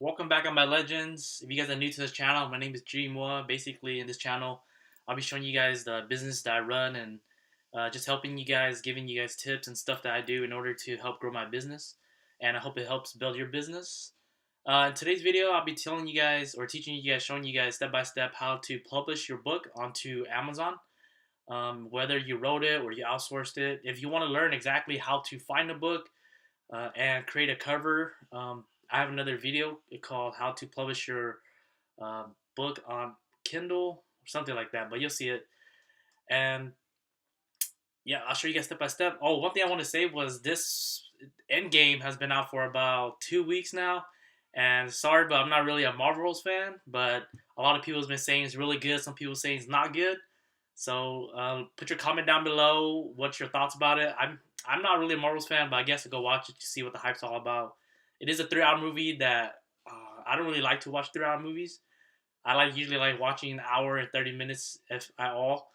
Welcome back on my legends. If you guys are new to this channel, my name is Jimoa. Basically, in this channel, I'll be showing you guys the business that I run and just helping you guys, giving you guys tips and stuff that I do in order to help grow my business. And I hope it helps build your business. In today's video, I'll be telling you guys or teaching you guys, showing you guys step by step how to publish your book onto Amazon. Whether you wrote it or you outsourced it. If you want to learn exactly how to find a book and create a cover, I have another video called how to publish your book on Kindle or something like that, but you'll see it. And yeah, I'll show you guys step by step. Oh, one thing I want to say was this Endgame has been out for about 2 weeks now. And sorry, but I'm not really a Marvel's fan, but a lot of people have been saying it's really good. Some people saying it's not good. So put your comment down below. What's your thoughts about it? I'm not really a Marvel's fan, but I guess I'll go watch it to see what the hype's all about. It is a 3-hour movie that I don't really like to watch 3-hour movies. I usually like watching an hour and 30 minutes if at all.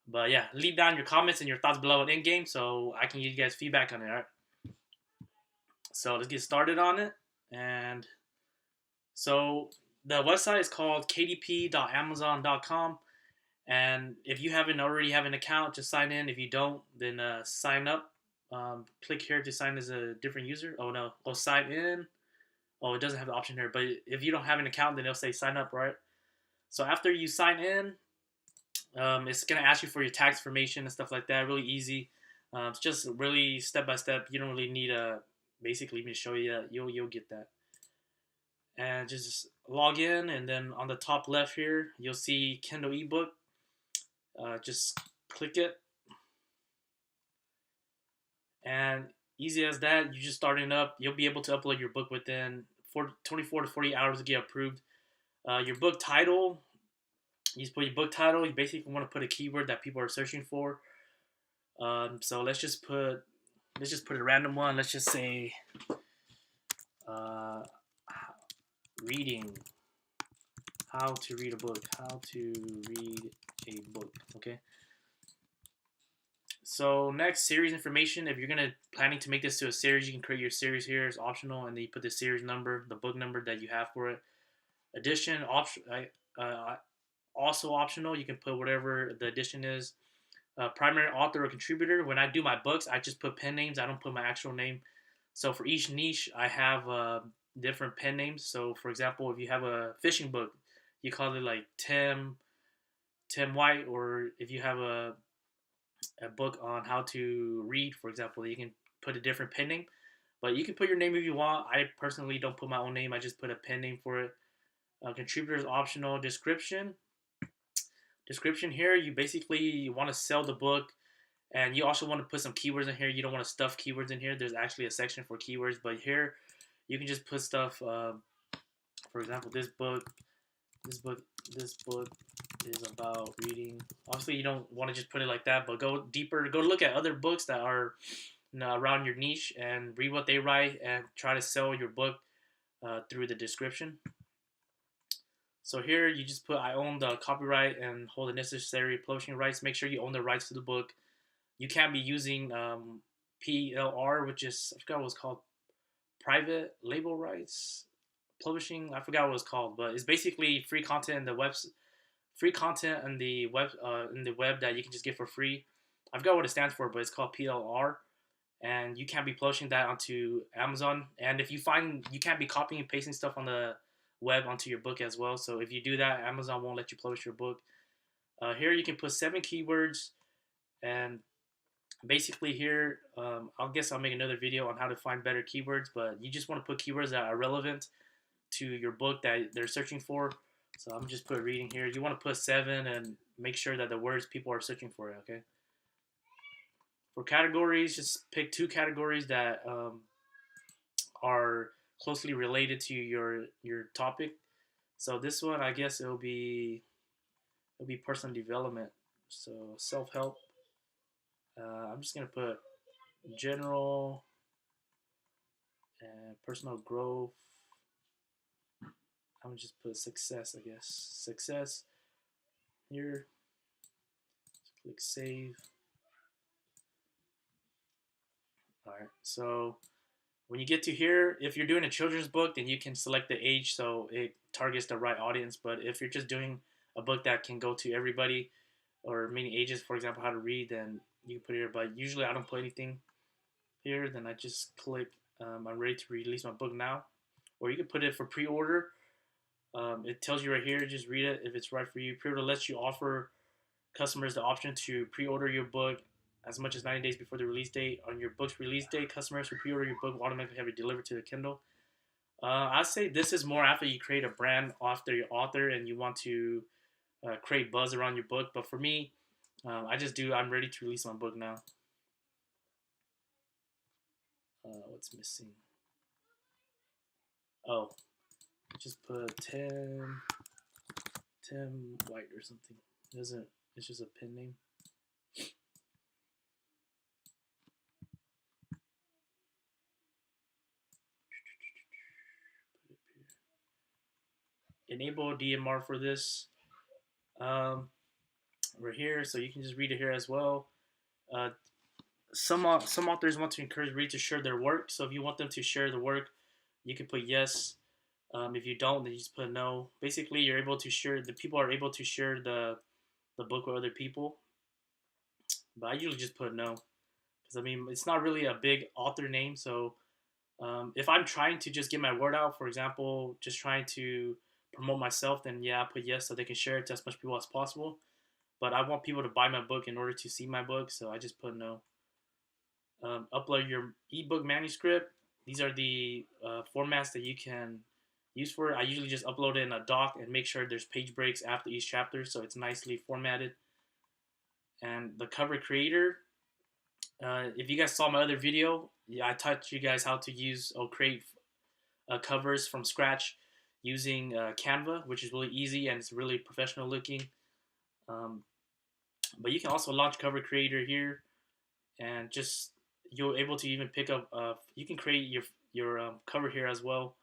But yeah, leave down your comments and your thoughts below on Endgame so I can give you guys feedback on it. All right. So let's get started on it. And so the website is called kdp.amazon.com. And if you haven't already have an account, just sign in. If you don't, then sign up. Click here to sign as a different user. Oh no, sign in. Oh, it doesn't have the option here. But if you don't have an account, then it'll say sign up, right? So after you sign in, it's gonna ask you for your tax information and stuff like that. Really easy. It's just really step by step. You don't really need basically me to show you that. You'll get that. And just log in, and then on the top left here, you'll see Kindle eBook. Just click it, and easy as that. You just starting up. You'll be able to upload your book within 24 to 40 hours to get approved. Your book title. You just put your book title. You basically want to put a keyword that people are searching for. So let's just put a random one. Let's just say reading. How to read a book. How to read a book. Okay. So next, series information. If you're planning to make this to a series, you can create your series here. It's optional, and then you put the series number, the book number that you have for it. Edition also optional. You can put whatever the edition is. Primary author or contributor. When I do my books, I just put pen names. I don't put my actual name. So for each niche, I have different pen names. So for example, if you have a fishing book, you call it like Tim White, or if you have a book on how to read, for example, you can put a different pen name. But you can put your name if you want. I personally don't put my own name. I just put a pen name for it. Contributor is optional. Description here, you basically want to sell the book, and you also want to put some keywords in here. You don't want to stuff keywords in here. There's actually a section for keywords, but here you can just put stuff. For example, this book is about reading. Obviously, you don't want to just put it like that, but go deeper. Go look at other books that are around your niche and read what they write and try to sell your book through the description. So here you just put I own the copyright and hold the necessary publishing rights. Make sure you own the rights to the book. You can't be using PLR, which is, I forgot what it's called, private label rights publishing. I forgot what it's called, but it's basically free content in the web, in the web that you can just get for free. I forgot what it stands for, but it's called PLR, and you can't be publishing that onto Amazon. And if you find you can't be copying and pasting stuff on the web onto your book as well. So if you do that, Amazon won't let you publish your book. Here you can put 7 keywords, and basically here, I guess I'll make another video on how to find better keywords, but you just want to put keywords that are relevant to your book that they're searching for. So I'm just put reading here. You want to put 7 and make sure that the words people are searching for, okay? For categories, just pick 2 categories that are closely related to your topic. So this one, I guess it'll be personal development. So self-help. I'm just gonna put general and personal growth. I'm gonna just put success, I guess. Success here. Click save. All right. So When you get to here, if you're doing a children's book, then you can select the age so it targets the right audience. But if you're just doing a book that can go to everybody or many ages, for example, how to read, then you can put it here. But usually I don't put anything here. Then I just click I'm ready to release my book now. Or you can put it for pre-order. It tells you right here, just read it if it's right for you. Pre-order lets you offer customers the option to pre-order your book as much as 90 days before the release date. On your book's release date, customers who pre-order your book will automatically have it delivered to the Kindle. I say this is more after you create a brand after your author and you want to create buzz around your book. But for me, I'm ready to release my book now. What's missing? Oh, just put Tim White or something. It's just a pen name. Enable DMR for this. We're here, so you can just read it here as well. Some authors want to encourage readers to share their work. So if you want them to share the work, you can put yes. If you don't, then you just put no. Basically, you're able to share. The people are able to share the book with other people. But I usually just put no, because I mean it's not really a big author name. So if I'm trying to just get my word out, for example, just trying to promote myself, then yeah, I put yes so they can share it to as much people as possible. But I want people to buy my book in order to see my book, so I just put no. Upload your ebook manuscript. These are the formats that you can use for it. I usually just upload it in a doc and make sure there's page breaks after each chapter so it's nicely formatted. And the cover creator, if you guys saw my other video, yeah, I taught you guys how to use or create covers from scratch using Canva, which is really easy and it's really professional looking. But you can also launch cover creator here and just you're able to even pick up you can create your cover here as well.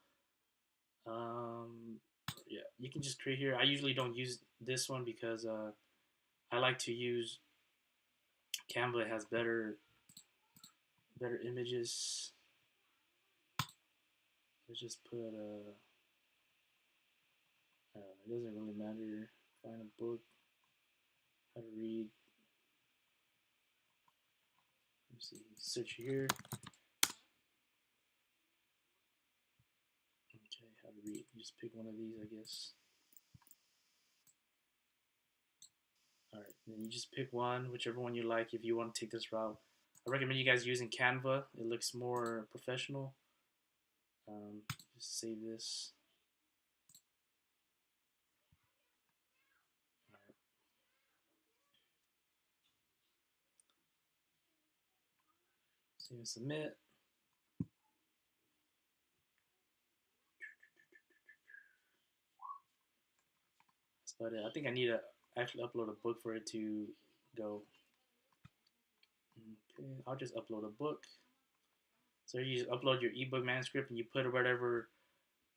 Yeah, you can just create here. I usually don't use this one because I like to use Canva. It has better images. Let's just put it doesn't really matter. Find a book, how to read. Let's see, search here. Okay, how to read. You just pick one of these, I guess. Alright, then you just pick one, whichever one you like if you want to take this route. I recommend you guys using Canva. It looks more professional. Just save this. Alright. Save and submit. That's about it. I think I need to actually upload a book for it to go. Okay, I'll just upload a book. So you just upload your ebook manuscript and you put whatever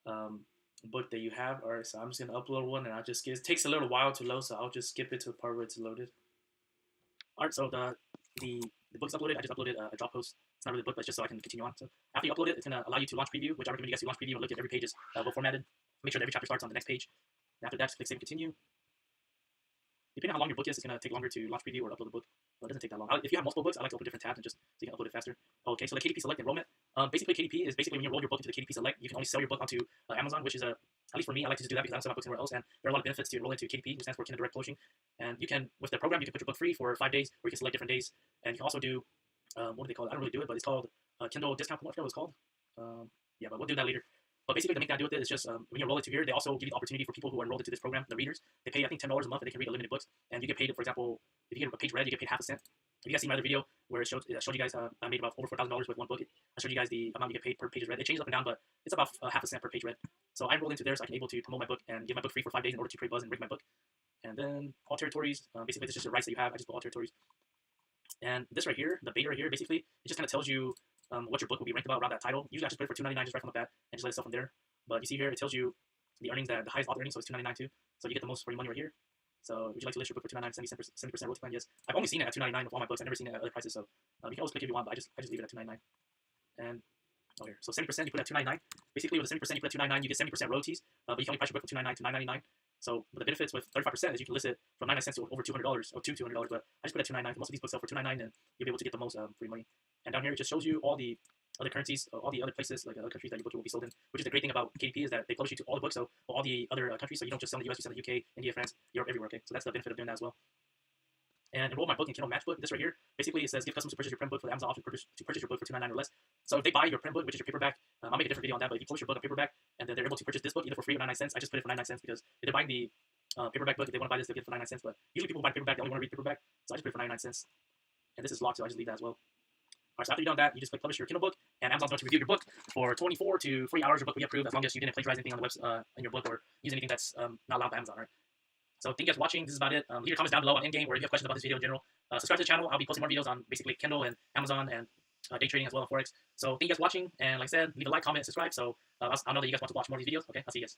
book that you have. Alright, so I'm just gonna upload one and I'll just skip. It takes a little while to load, so I'll just skip it to the part where it's loaded. Alright, so the book's uploaded. I just uploaded a job post. It's not really a book, but it's just so I can continue on. So after you upload it, it's gonna allow you to launch preview, which I recommend you guys to launch preview and look at every page is well formatted. Make sure that every chapter starts on the next page. And after that, just click save and continue. Depending on how long your book is, it's gonna take longer to launch preview or upload the book. But it doesn't take that long. If you have multiple books, I like to open different tabs and just so you can upload it faster. Okay, so the KDP Select enrollment. Basically, KDP is basically when you enroll your book into the KDP Select, you can only sell your book onto Amazon, which is at least for me, I like to just do that because I don't sell my books anywhere else. And there are a lot of benefits to enroll into KDP, which stands for Kindle Direct Publishing. And you can, with the program, you can put your book free for 5 days, or you can select different days. And you can also do, what do they call it? I don't really do it, but it's called Kindle Discount. I forget what it's called. Yeah, but we'll do that later. But basically, the main thing I do with it is just when you enroll into here, they also give you the opportunity for people who are enrolled into this program, the readers. They pay, I think, $10 a month and they can read unlimited books. And you get paid, for example, if you get a page read, you get paid half a cent. If you guys see my other video where it showed you guys I made about over $4,000 with one book, I showed you guys the amount you get paid per page read. It changes up and down, but it's about half a cent per page read. So I enrolled into there so I can able to promote my book and give my book free for 5 days in order to create buzz and rank my book. And then all territories, basically it's just the rights that you have. I just put all territories. And this right here, the beta right here, basically it just kind of tells you what your book will be ranked about around that title. Usually I just put it for $2.99 just right from the bat and just let it sell from there. But you see here, it tells you the earnings, that the highest author earnings, so it's $2.99 too. So you get the most for your money right here. So would you like to list your book for $2.99, 70% royalty plan? Yes. I've only seen it at $2.99 with all my books. I've never seen it at other prices. So you can always click if you want, but I just leave it at $2.99. And Oh, here. So 70% you put at $2.99. Basically, with the 70% you put at $2.99, you get 70% royalties, but you can only price your book from $2.99 to $9.99. So the benefits with 35% is you can list it from 99 cents to over $200 or to $200. But I just put it at $2.99. Most of these books sell for $2.99, and you'll be able to get the most free money. And down here it just shows you all the other currencies, all the other places, like other countries that your book will be sold in. Which is the great thing about KDP is that they publish you to all the books, so all the other countries. So you don't just sell in the US, you sell in the UK, India, France, Europe, everywhere. Okay, so that's the benefit of doing that as well. And enroll my book in Kindle Matchbook. This right here, basically it says give customers to purchase your print book for the Amazon option to purchase your book for $2.99 or less. So if they buy your print book, which is your paperback, I'll make a different video on that. But if you publish your book on paperback and then they're able to purchase this book either for free or 99 cents, I just put it for 99 cents because if they're buying the paperback book, if they want to buy this, they'll get it for 99 cents. But usually people buy paperback, they only want to read paperback, so I just put it for 99 cents. And this is locked, so I just leave that as well. Alright, so after you've done that, you just click publish your Kindle book, and Amazon's going to review your book for 24 to 40 hours. Your book will be approved as long as you didn't plagiarize anything on the website in your book or use anything that's not allowed by Amazon. Right? So thank you guys for watching. This is about it. Leave your comments down below on Endgame or if you have questions about this video in general. Subscribe to the channel. I'll be posting more videos on basically Kindle and Amazon and day trading as well and Forex. So thank you guys for watching. And like I said, leave a like, comment, subscribe. So I'll know that you guys want to watch more of these videos. Okay, I'll see you guys.